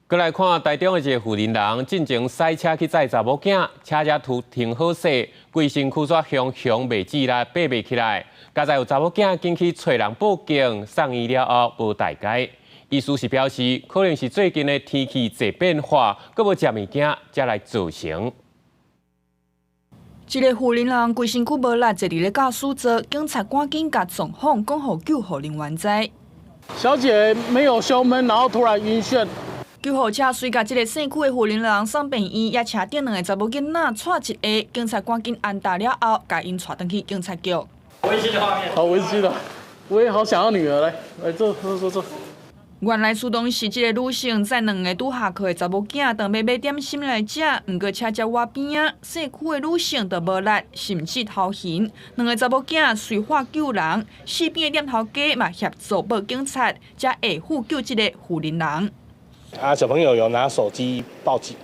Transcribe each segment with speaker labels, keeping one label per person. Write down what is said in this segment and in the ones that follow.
Speaker 1: 过来看台中的一个富人人，进前驶车去载查某囝，车只停好势，规身躯煞香袂止啦，爬袂起来。加在有查某囝进去找人报警，送医了后无大解。医师是表示，可能是最近的天气侪变化，佮无食物件才来造成。
Speaker 2: 一个富人人规身躯无力，坐伫咧驾驶座，警察赶紧甲撞访，讲互救护人员知。
Speaker 3: 小姐没有胸闷，然后突然晕眩。
Speaker 2: 救护车随甲这个姓区的富人人送病院，也车顶两个查某囡仔带一下，警察赶紧安达了后，甲因带回去警察局。
Speaker 3: 温馨的画面，好温馨的，我也好想要女儿来坐。
Speaker 2: 原来主动是这个女性载两个拄下课的查某囝，当要买点心来食，毋过车只瓦边啊，姓区的女性就无力，甚至头晕。两个查某囝随化救人，四边的店头家嘛协助报警察，才下户救这个富人人。
Speaker 4: 小朋友有拿手机报警，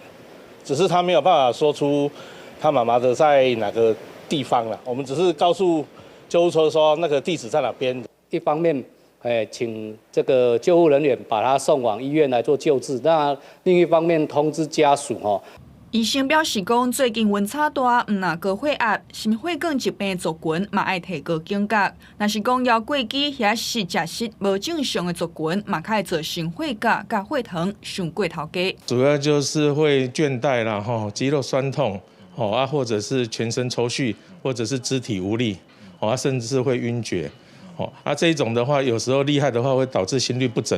Speaker 4: 只是他没有办法说出他妈妈的在哪个地方了。我们只是告诉救护车说那个地址在哪边。
Speaker 5: 一方面，请这个救护人员把他送往医院来做救治。那另一方面通知家属
Speaker 2: 医生表示讲，最近温差大，毋若高血压、心血管疾病族群，嘛爱提高警觉。若是讲腰过肌遐是食食无正常的族群，嘛较会造成血压、甲血糖上过头家。
Speaker 6: 主要就是会倦怠啦，肌肉酸痛，或者是全身抽搐，或者是肢体无力，甚至是会晕厥。这一种的话，有时候厉害的话会导致心律不整，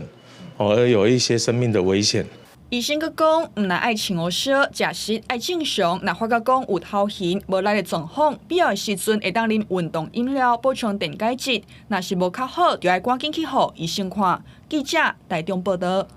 Speaker 6: 而有一些生命的危险。
Speaker 2: 医生佫讲，毋若爱穿乌烧，食食爱正常。若发觉讲有头晕、无力的状况，必要的时阵会当啉运动饮料补充电解质。若是无较好，就要赶紧去互医生看。记者台中报道。